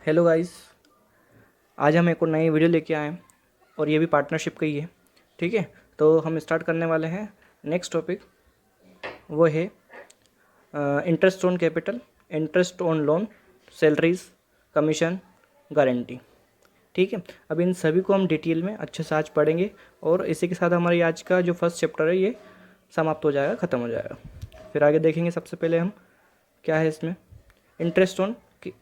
Hello guys, आज हम एक और नई वीडियो लेके आए हैं और ये भी पार्टनरशिप का ही है। ठीक है, तो हम स्टार्ट करने वाले हैं। नेक्स्ट टॉपिक वो है interest on capital, interest on loan, salaries, commission, guarantee. ठीक है, अब इन सभी को हम डिटेल में अच्छे से आज पढ़ेंगे और इसी के साथ हमारी आज का जो फर्स्ट चैप्टर है ये समाप्त हो जाएगा, ख़त्म हो जाएगा। फिर आगे देखेंगे। सबसे पहले हम क्या है इसमें इंटरेस्ट ऑन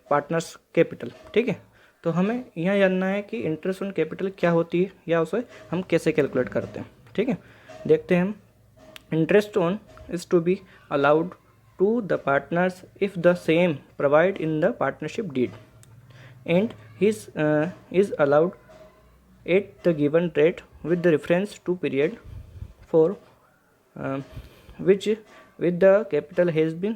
पार्टनर्स कैपिटल। ठीक है, तो हमें यह जानना है कि इंटरेस्ट ऑन कैपिटल क्या होती है या उसे हम कैसे कैलकुलेट करते हैं। ठीक है, देखते हैं हम। Interest on is to be allowed to the partners if the same provide in the partnership deed and his is allowed at the given rate with the reference to period for which with the capital has been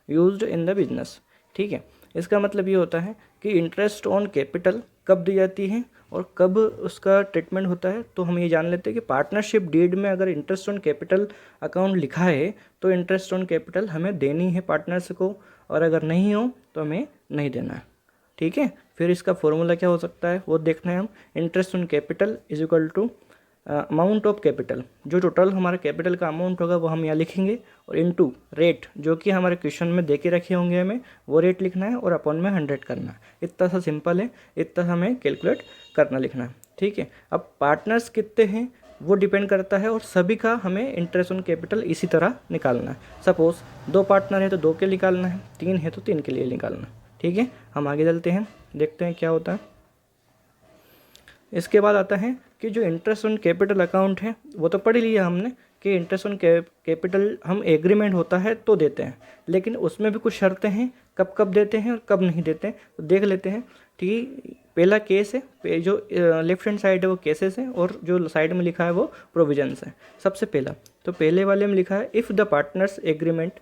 used in the business। ठीक है, इसका मतलब ये होता है कि interest on capital कब दी जाती है और कब उसका ट्रीटमेंट होता है। तो हम ये जान लेते हैं कि पार्टनरशिप डीड में अगर इंटरेस्ट ऑन कैपिटल अकाउंट लिखा है तो इंटरेस्ट ऑन कैपिटल हमें देनी है पार्टनर्स को, और अगर नहीं हो तो हमें नहीं देना है। ठीक है, फिर इसका फॉर्मूला क्या हो सकता है वो देखना है हम। Interest on capital is equal to amount of capital, जो टोटल हमारा कैपिटल का अमाउंट होगा वो हम यहाँ लिखेंगे, और इनटू रेट जो कि हमारे क्वेश्चन में दे के रखे होंगे हमें वो रेट लिखना है, और अपॉन में 100 करना है। इतना सा सिंपल है, इतना हमें कैलकुलेट करना लिखना है। ठीक है, अब पार्टनर्स कितने हैं वो डिपेंड करता है, और सभी का हमें इंटरेस्ट ऑन कैपिटल इसी तरह निकालना है। सपोज 2 पार्टनर है तो 2 के निकालना है, 3 है तो 3 के लिए निकालना है। ठीक है, हम आगे चलते हैं, देखते हैं क्या होता है। इसके बाद आता है कि जो इंटरेस्ट ऑन कैपिटल अकाउंट है वो तो पढ़ लिया हमने कि इंटरेस्ट ऑन कैपिटल हम एग्रीमेंट होता है तो देते हैं, लेकिन उसमें भी कुछ शर्तें हैं कब कब देते हैं और कब नहीं देते हैं, तो देख लेते हैं। ठीक, पहला केस है, जो लेफ्ट हैंड साइड है वो केसेस है और जो साइड में लिखा है वो प्रोविजंस है। सबसे पहला तो पहले वाले में लिखा है if the partners agreement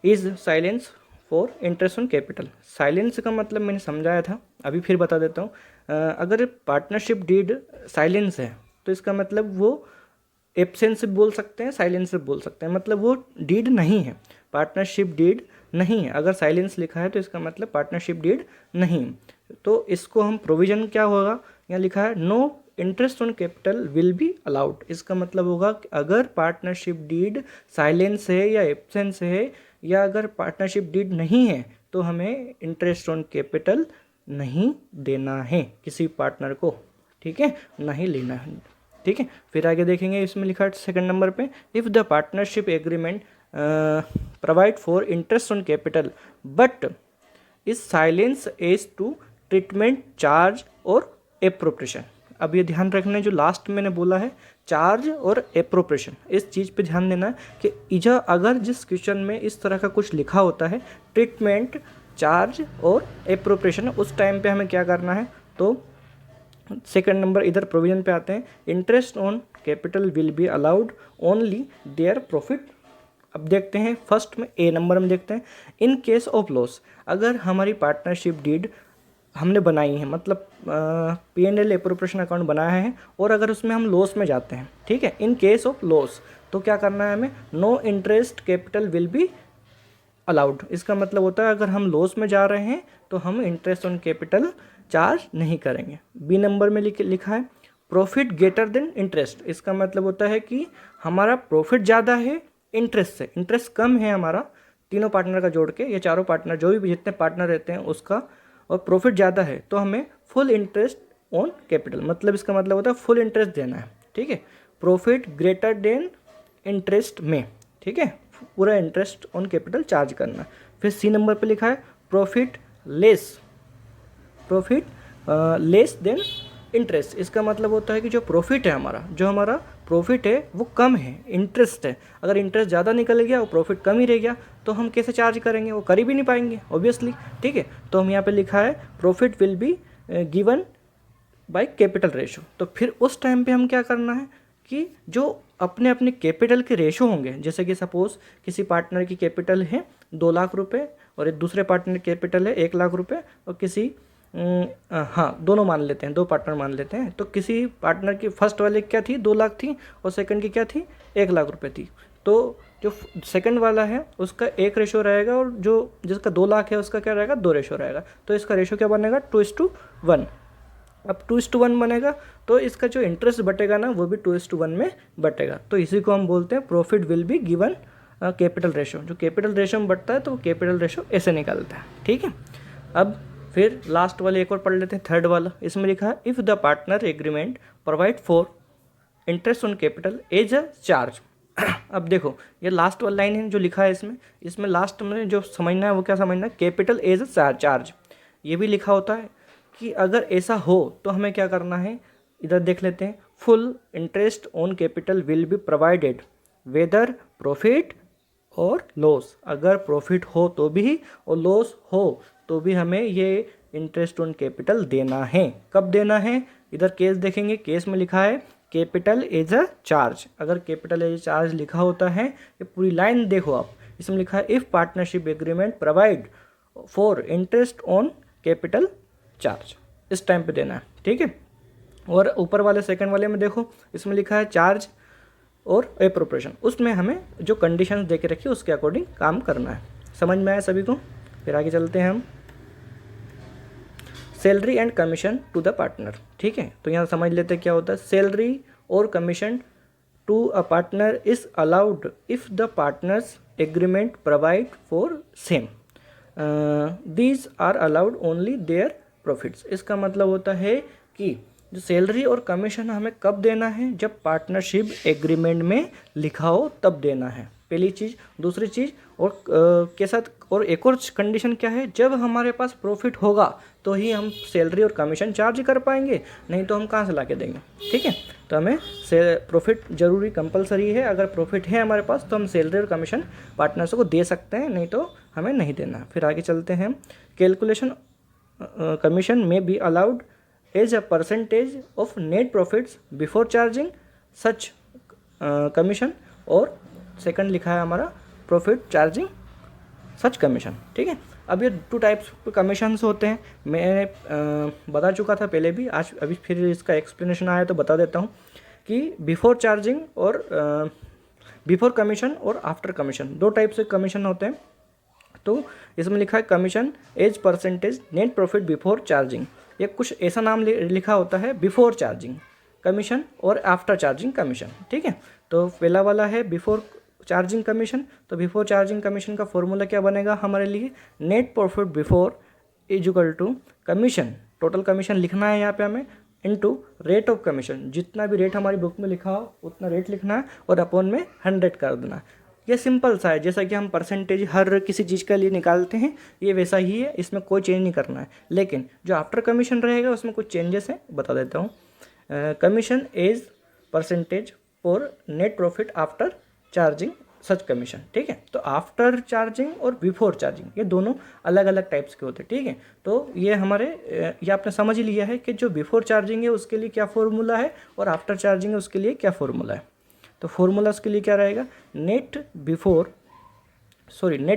is silence for interest on capital. Silence का मतलब मैंने समझाया था, अभी फिर बता देता हूँ। अगर पार्टनरशिप डीड साइलेंस है तो इसका मतलब वो एब्सेंस से बोल सकते हैं, साइलेंस से बोल सकते हैं, मतलब वो डीड नहीं है, पार्टनरशिप डीड नहीं है। अगर साइलेंस लिखा है तो इसका मतलब पार्टनरशिप डीड नहीं। तो इसको हम प्रोविजन क्या होगा, यहाँ लिखा है no interest on capital will be allowed. इसका मतलब होगा कि अगर पार्टनरशिप डीड साइलेंस है या एब्सेंस है या अगर पार्टनरशिप डीड नहीं है तो हमें इंटरेस्ट ऑन कैपिटल नहीं देना है किसी पार्टनर को। ठीक है, नहीं लेना है। ठीक है, फिर आगे देखेंगे। इसमें लिखा है सेकंड नंबर पे if the partnership agreement provide for interest on capital but is silence as to treatment charge और एप्रोप्रिएशन। अब ये ध्यान रखना है जो लास्ट मैंने बोला है चार्ज और एप्रोप्रिएशन, इस चीज़ पे ध्यान देना है कि इजा अगर जिस क्वेश्चन में इस तरह का कुछ लिखा होता है ट्रीटमेंट, चार्ज और एप्रोप्रिएशन, उस टाइम पे हमें क्या करना है। तो सेकंड नंबर इधर प्रोविजन पे आते हैं, interest on capital will be allowed only their profit. अब देखते हैं फर्स्ट में ए नंबर में देखते हैं इन केस ऑफ लॉस। अगर हमारी पार्टनरशिप डीड हमने बनाई है, मतलब P&L एप्रोप्रिएशन अकाउंट बनाया है, और अगर उसमें हम लॉस में जाते हैं, ठीक है, इन केस ऑफ लॉस, तो क्या करना है हमें, no interest capital will be allowed. इसका मतलब होता है अगर हम लॉस में जा रहे हैं तो हम इंटरेस्ट ऑन कैपिटल चार्ज नहीं करेंगे। बी नंबर में लिखा है प्रॉफिट ग्रेटर देन इंटरेस्ट। इसका मतलब होता है कि हमारा प्रॉफिट ज़्यादा है इंटरेस्ट से, इंटरेस्ट कम है हमारा तीनों पार्टनर का जोड़ के, या चारों पार्टनर जो भी जितने पार्टनर रहते हैं उसका, और प्रॉफिट ज़्यादा है तो हमें फुल इंटरेस्ट ऑन कैपिटल, मतलब इसका मतलब होता है फुल इंटरेस्ट देना है। ठीक है, प्रॉफिट ग्रेटर देन इंटरेस्ट में, ठीक है, पूरा इंटरेस्ट ऑन कैपिटल चार्ज करना। फिर सी नंबर पे लिखा है प्रॉफिट लेस देन इंटरेस्ट। इसका मतलब होता है कि जो प्रॉफिट है हमारा, जो हमारा प्रॉफिट है वो कम है, इंटरेस्ट है। अगर इंटरेस्ट ज़्यादा निकल गया और प्रॉफिट कम ही रह गया तो हम कैसे चार्ज करेंगे, वो कर ही भी नहीं पाएंगे ऑब्वियसली। ठीक है, तो हम यहाँ पे लिखा है profit will be given by capital ratio. तो फिर उस टाइम पे हम क्या करना है कि जो अपने अपने कैपिटल के रेशो होंगे, जैसे कि सपोज़ किसी पार्टनर की कैपिटल है 2 लाख रुपए और एक दूसरे पार्टनर की कैपिटल है 1 लाख रुपए, और किसी हाँ दोनों मान लेते हैं, 2 पार्टनर मान लेते हैं, तो किसी पार्टनर की फर्स्ट वाले क्या थी 2 लाख थी और सेकंड की क्या थी 1 लाख रुपए थी। तो जो सेकंड वाला है उसका 1 रेशो रहेगा और जो जिसका 2 लाख है उसका क्या रहेगा 2 रेशो रहेगा। तो इसका रेशो क्या बनेगा 2:1। अब 2:1 बनेगा तो इसका जो इंटरेस्ट बटेगा ना वो भी 2:1 में बटेगा। तो इसी को हम बोलते हैं profit will be given capital ratio. जो कैपिटल रेशो में बढ़ता है तो वो कैपिटल रेशो ऐसे निकलता है, ठीक है। अब फिर लास्ट वाले एक और पढ़ लेते हैं, थर्ड वाला। इसमें लिखा है if the partner agreement provide for interest on capital as a charge. अब देखो ये लास्ट वाला लाइन है जो लिखा है इसमें लास्ट में जो समझना है वो क्या समझना है, कैपिटल एज अ चार्ज। ये भी लिखा होता है कि अगर ऐसा हो तो हमें क्या करना है, इधर देख लेते हैं। Full interest on capital will be provided weather profit और लॉस। अगर प्रॉफिट हो तो भी और लॉस हो तो भी हमें ये इंटरेस्ट ऑन कैपिटल देना है। कब देना है, इधर केस देखेंगे, केस में लिखा है कैपिटल एज अ चार्ज। अगर कैपिटल एज अ चार्ज लिखा होता है, ये पूरी लाइन देखो आप, इसमें लिखा है if partnership agreement provide for interest on capital charge, इस टाइम पे देना है, ठीक है। और ऊपर वाले सेकंड वाले में देखो इसमें लिखा है चार्ज और एप्रोप्रिएशन, उसमें हमें जो कंडीशंस दे के रखी है उसके अकॉर्डिंग काम करना है। समझ में आया सभी को? फिर आगे चलते हैं हम। Salary and commission to the partner, ठीक है। तो यहाँ समझ लेते हैं क्या होता है। सैलरी और commission to a partner is allowed if the partners agreement provide for same, these are allowed only their profits. इसका मतलब होता है कि जो सैलरी और कमीशन हमें कब देना है, जब पार्टनरशिप एग्रीमेंट में लिखा हो तब देना है, पहली चीज़। दूसरी चीज़ और के साथ और एक और कंडीशन क्या है, जब हमारे पास प्रॉफिट होगा तो ही हम सैलरी और कमीशन चार्ज कर पाएंगे, नहीं तो हम कहाँ से ला के देंगे, ठीक है। तो हमें प्रॉफिट जरूरी कंपलसरी है। अगर प्रॉफिट है हमारे पास तो हम सैलरी और कमीशन पार्टनर्स को दे सकते हैं, नहीं तो हमें नहीं देना। फिर आगे चलते हैं। कैलकुलेशन कमीशन में be allowed as a percentage of net profits before charging such commission. और सेकंड लिखा है हमारा प्रॉफिट चार्जिंग सच कमीशन, ठीक है। अब ये 2 टाइप्स के कमीशंस होते हैं। मैं बता चुका था पहले भी, आज अभी फिर इसका एक्सप्लेनेशन आया तो बता देता हूँ कि बिफोर चार्जिंग और बिफोर कमीशन और आफ्टर कमीशन 2 टाइप से कमीशन होते हैं। तो इसमें लिखा है commission as percentage net profit before charging. ये कुछ ऐसा नाम लिखा होता है बिफोर चार्जिंग कमीशन और आफ्टर चार्जिंग कमीशन, ठीक है। तो पहला वाला है बिफोर चार्जिंग कमीशन। तो बिफोर चार्जिंग कमीशन का फॉर्मूला क्या बनेगा हमारे लिए, net profit before is equal to commission, total commission लिखना है यहाँ पे हमें, इनटू रेट ऑफ कमीशन। जितना भी रेट हमारी बुक में लिखा हो उतना रेट लिखना है और अपॉन में 100 कर देना। ये सिंपल सा है, जैसा कि हम परसेंटेज हर किसी चीज़ के लिए निकालते हैं, ये वैसा ही है, इसमें कोई चेंज नहीं करना है। लेकिन जो आफ्टर कमीशन रहेगा उसमें कुछ चेंजेस हैं, बता देता हूँ। Commission as percentage for net profit after charging such commission, ठीक है। तो आफ्टर चार्जिंग और बिफोर चार्जिंग ये दोनों अलग अलग टाइप्स के होते हैं, ठीक है। तो ये हमारे ये आपने समझ ही लिया है कि जो बिफोर चार्जिंग है उसके लिए क्या फॉर्मूला है और आफ्टर चार्जिंग है उसके लिए क्या फॉर्मूला है। तो फॉर्मूला उसके लिए क्या रहेगा, नेट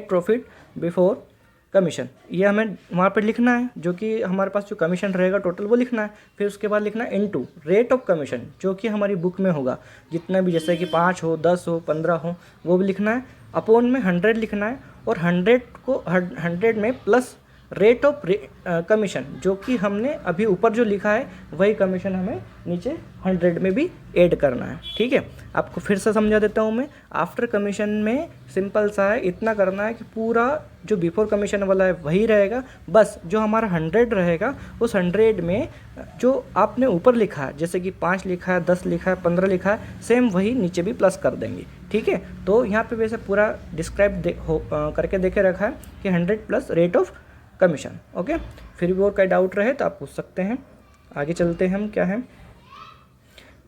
प्रॉफिट बिफोर कमीशन, ये हमें वहाँ पर लिखना है, जो कि हमारे पास जो कमीशन रहेगा टोटल वो लिखना है। फिर उसके बाद लिखना है इनटू रेट ऑफ कमीशन, जो कि हमारी बुक में होगा, जितना भी, जैसे कि 5 हो 10 हो 15 हो वो भी लिखना है, अपॉन में 100 लिखना है। और 100 में प्लस रेट ऑफ कमीशन, जो कि हमने अभी ऊपर जो लिखा है वही कमीशन हमें नीचे 100 में भी ऐड करना है, ठीक है। आपको फिर से समझा देता हूँ मैं। आफ्टर कमीशन में सिंपल सा है, इतना करना है कि पूरा जो बिफोर कमीशन वाला है वही रहेगा, बस जो हमारा 100 रहेगा उस 100 में जो आपने ऊपर लिखा है, जैसे कि 5 लिखा है 10 लिखा है 15 लिखा है, सेम वही नीचे भी प्लस कर देंगे, ठीक है। तो यहाँ पे वैसे पूरा डिस्क्राइब करके देखे रखा है कि 100 plus rate of commission, okay. फिर भी और कोई डाउट रहे तो आप पूछ सकते हैं। आगे चलते हैं हम, क्या है,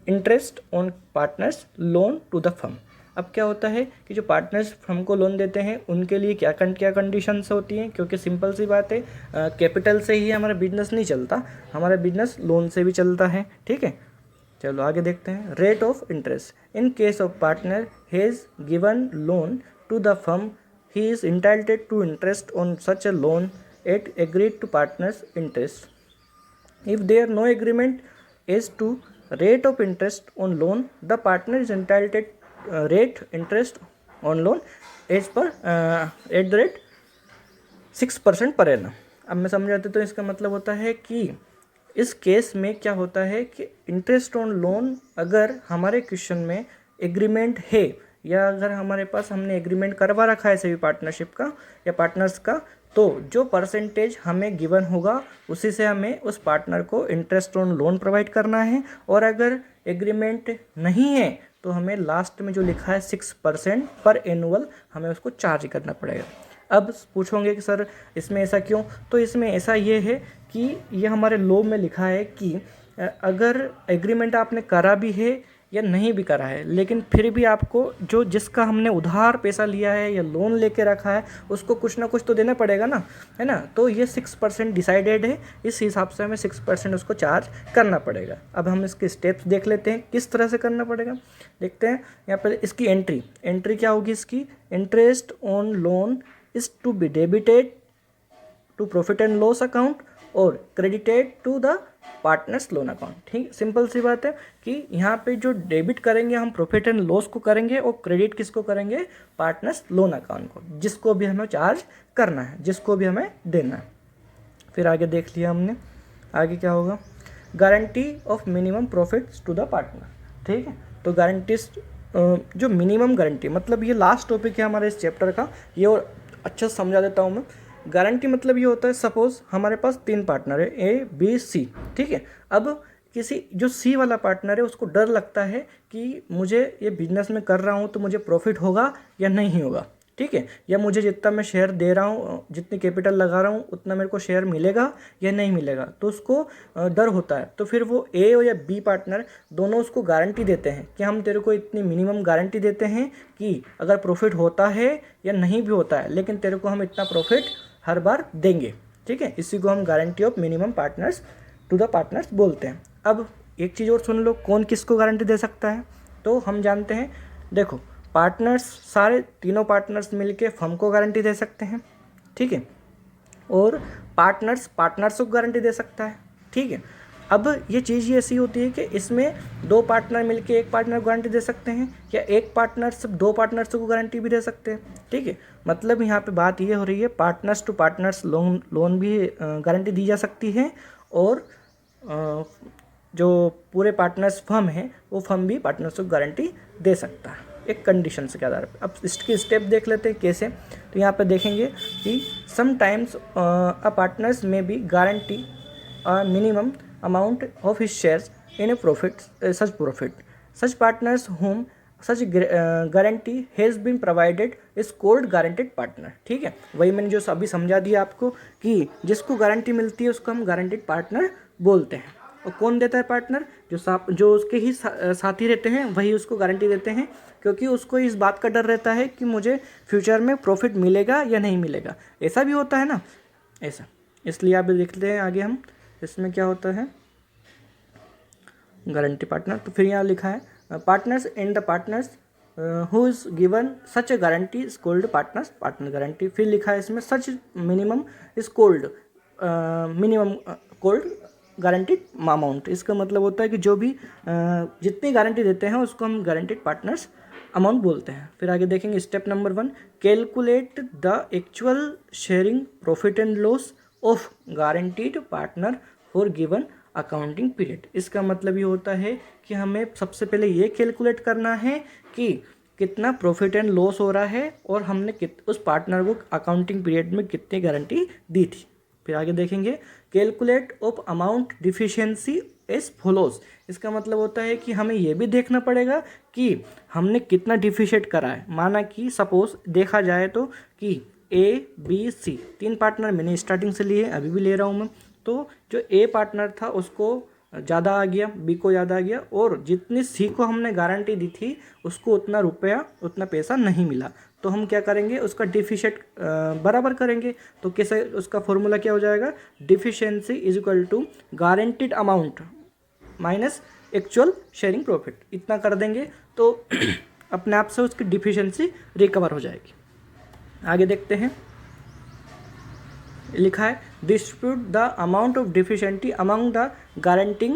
interest on partners loan to the firm. अब क्या होता है कि जो पार्टनर्स फर्म को लोन देते हैं उनके लिए क्या कंडीशंस होती हैं, क्योंकि सिंपल सी बात है, कैपिटल से ही हमारा बिजनेस नहीं चलता, हमारा बिजनेस लोन से भी चलता है, ठीक है। चलो आगे देखते हैं। Rate of interest in case of partner has given loan to the firm, he is entitled to interest on such a loan at agreed to partners interest. If there no agreement as to rate of interest on loan, the partner is entitled rate interest on loan as per @6% per annum. अब मैं समझाते तो इसका मतलब होता है कि इस केस में क्या होता है कि इंटरेस्ट ऑन लोन अगर हमारे क्वेश्चन में एग्रीमेंट है या अगर हमारे पास हमने एग्रीमेंट करवा रखा है सभी पार्टनरशिप का या पार्टनर्स का, तो जो परसेंटेज हमें गिवन होगा उसी से हमें उस पार्टनर को इंटरेस्ट ऑन लोन प्रोवाइड करना है। और अगर एग्रीमेंट नहीं है तो हमें लास्ट में जो लिखा है 6% पर एनुअल हमें उसको चार्ज करना पड़ेगा। अब पूछोगे कि सर इसमें ऐसा क्यों, तो इसमें ऐसा ये है कि ये हमारे लॉ में लिखा है कि अगर एग्रीमेंट आपने करा भी है या नहीं भी करा है, लेकिन फिर भी आपको जो जिसका हमने उधार पैसा लिया है या लोन लेके रखा है उसको कुछ ना कुछ तो देना पड़ेगा ना, है ना। तो ये 6% डिसाइडेड है, इस हिसाब से हमें 6% उसको चार्ज करना पड़ेगा। अब हम इसके स्टेप्स देख लेते हैं किस तरह से करना पड़ेगा। देखते हैं यहाँ पर इसकी एंट्री क्या होगी इसकी, interest on loan is to be debited to profit and loss account और credited to the partners loan account. ठीक, सिंपल सी बात है कि यहाँ पे जो डेबिट करेंगे हम प्रॉफिट एंड लॉस को करेंगे और क्रेडिट किसको करेंगे, पार्टनर्स लोन अकाउंट को, जिसको भी हमें चार्ज करना है, जिसको भी हमें देना है। फिर आगे देख लिया हमने, आगे क्या होगा, guarantee of minimum profits to the partner. ठीक है, तो गारंटीज जो मिनिमम गारंटी, मतलब ये लास्ट टॉपिक है हमारे इस चैप्टर का, ये और अच्छा से समझा देता हूँ मैं। गारंटी मतलब ये होता है, सपोज हमारे पास 3 पार्टनर है A B C। ठीक है, अब किसी जो C वाला पार्टनर है उसको डर लगता है कि मुझे ये बिजनेस में कर रहा हूँ तो मुझे प्रॉफिट होगा या नहीं होगा। ठीक है, या मुझे जितना मैं शेयर दे रहा हूँ, जितनी कैपिटल लगा रहा हूँ उतना मेरे को शेयर मिलेगा या नहीं मिलेगा, तो उसको डर होता है। तो फिर वो A या B पार्टनर दोनों उसको गारंटी देते हैं कि हम तेरे को इतनी मिनिमम गारंटी देते हैं कि अगर प्रॉफिट होता है या नहीं भी होता है, लेकिन तेरे को हम इतना प्रॉफिट हर बार देंगे। ठीक है, इसी को हम guarantee of minimum partners to the partners बोलते हैं। अब एक चीज़ और सुन लो, कौन किसको गारंटी दे सकता है, तो हम जानते हैं, देखो पार्टनर्स सारे तीनों पार्टनर्स मिलके फर्म को गारंटी दे सकते हैं। ठीक है, और पार्टनर्स को गारंटी दे सकता है। ठीक है, अब ये चीज़ ये ऐसी होती है कि इसमें 2 पार्टनर मिलके एक पार्टनर को गारंटी दे सकते हैं या एक पार्टनर सिर्फ 2 पार्टनर्स को गारंटी भी दे सकते हैं। ठीक है, मतलब यहाँ पे बात ये हो रही है पार्टनर्स टू पार्टनर्स लोन भी गारंटी दी जा सकती है, और जो पूरे पार्टनर्स फर्म है वो फर्म भी पार्टनर्स को गारंटी दे सकता है एक कंडीशन के आधार पर। अब इसकी स्टेप देख लेते हैं कैसे। तो यहाँ पे देखेंगे कि sometimes a partners may be guarantee minimum amount of his shares in a such partners whom such guarantee has been provided is called guaranteed partner। ठीक है, वही मैंने जो अभी समझा दिया आपको कि जिसको गारंटी मिलती है उसको हम गारंटेड पार्टनर बोलते हैं। और कौन देता है पार्टनर, जो उसके ही साथी रहते हैं वही उसको गारंटी देते हैं, क्योंकि उसको इस बात का डर रहता है कि मुझे फ्यूचर में प्रॉफिट मिलेगा या नहीं मिलेगा। ऐसा भी होता है ना, ऐसा, इसलिए आप देखते हैं आगे हम इसमें क्या होता है गारंटी पार्टनर। तो फिर यहाँ लिखा है partners and the partners who is given such a guarantee is called partner guarantee. फिर लिखा है इसमें such minimum is called guaranteed amount. इसका मतलब होता है कि जो भी जितनी गारंटी देते हैं उसको हम गारंटीड पार्टनर्स अमाउंट बोलते हैं। फिर आगे देखेंगे step number 1, calculate the actual sharing profit and loss of guaranteed partner for given accounting period. इसका मतलब ये होता है कि हमें सबसे पहले ये कैलकुलेट करना है कि कितना प्रॉफिट एंड लॉस हो रहा है और हमने उस पार्टनर को अकाउंटिंग पीरियड में कितनी गारंटी दी थी। फिर आगे देखेंगे calculate of amount deficiency as follows. इसका मतलब होता है कि हमें ये भी देखना पड़ेगा कि हमने कितना डिफिशिएट करा है। माना कि सपोज देखा जाए तो कि ABC 3 पार्टनर मैंने स्टार्टिंग से लिए, अभी भी ले रहा हूँ मैं। तो जो A पार्टनर था उसको ज़्यादा आ गया, B को ज़्यादा आ गया, और जितनी C को हमने गारंटी दी थी उसको उतना पैसा नहीं मिला। तो हम क्या करेंगे, उसका डिफिशिएट बराबर करेंगे। तो कैसे, उसका फॉर्मूला क्या हो जाएगा, deficiency is equal to guaranteed amount minus actual sharing profit. इतना कर देंगे तो अपने आप से उसकी डिफिशिएंसी रिकवर हो जाएगी। आगे देखते हैं, लिखा है distribute the amount of deficiency among the guaranteeing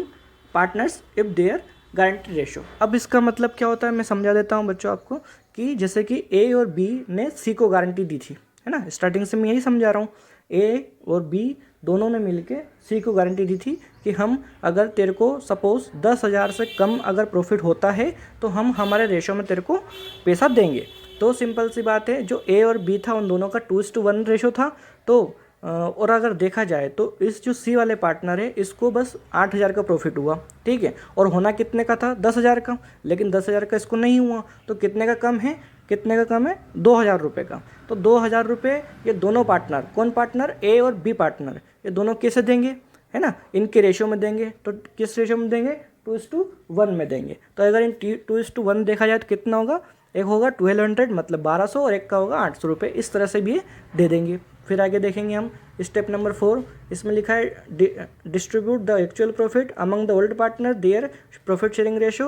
partners if their guarantee ratio. अब इसका मतलब क्या होता है मैं समझा देता हूँ बच्चों आपको कि जैसे कि ए और बी ने सी को गारंटी दी थी, है ना, स्टार्टिंग से मैं यही समझा रहा हूँ। ए और बी दोनों ने मिलके सी को गारंटी दी थी कि हम अगर तेरे को सपोज 10,000 से कम अगर प्रॉफिट होता है तो हम हमारे रेशो में तेरे को पैसा देंगे। तो सिंपल सी बात है, जो ए और बी था उन दोनों का 2:1 रेशो था। तो और अगर देखा जाए तो इस जो सी वाले पार्टनर है इसको बस 8,000 का प्रॉफिट हुआ, ठीक है, और होना कितने का था, 10,000 का, लेकिन 10,000 का इसको नहीं हुआ। तो कितने का कम है, कितने का कम है, 2,000 रुपये का। तो 2,000 रुपये ये दोनों पार्टनर, कौन पार्टनर, ए और बी पार्टनर, ये दोनों कैसे देंगे, है ना, इनके रेशो में देंगे। तो किस रेशो में देंगे, 2:1 में देंगे। तो अगर इन 2:1 देखा जाए तो कितना होगा, एक होगा 1200 मतलब 1200 और एक का होगा 800 रुपये। इस तरह से भी ये दे देंगे। फिर आगे देखेंगे हम स्टेप नंबर 4, इसमें लिखा है distribute the actual profit among the old partner their profit sharing ratio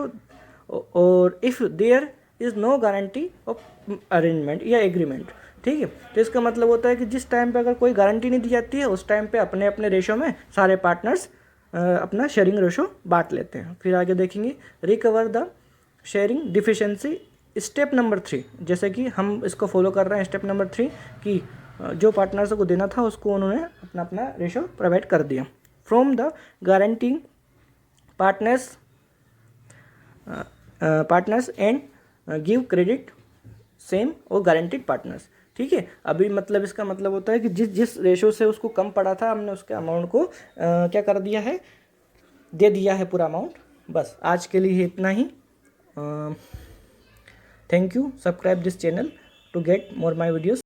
और if there is no guarantee of arrangement या एग्रीमेंट, ठीक है। तो इसका मतलब होता है कि जिस टाइम पे अगर कोई गारंटी नहीं दी जाती है उस टाइम पे अपने अपने रेशो में सारे पार्टनर्स अपना शेयरिंग रेशो बांट लेते हैं। फिर आगे देखेंगे recover the sharing deficiency step number 3, जैसे कि हम इसको फॉलो कर रहे हैं स्टेप नंबर 3 कि जो पार्टनर्स को देना था उसको उन्होंने अपना अपना रेशो प्रोवाइड कर दिया। From the guaranteeing partners and give credit same और गारंटीड पार्टनर्स, ठीक है। अभी मतलब इसका मतलब होता है कि जिस जिस रेशो से उसको कम पड़ा था हमने उसके अमाउंट को क्या कर दिया है, दे दिया है पूरा अमाउंट। बस आज के लिए इतना ही। Thank you, subscribe this channel to get more my videos.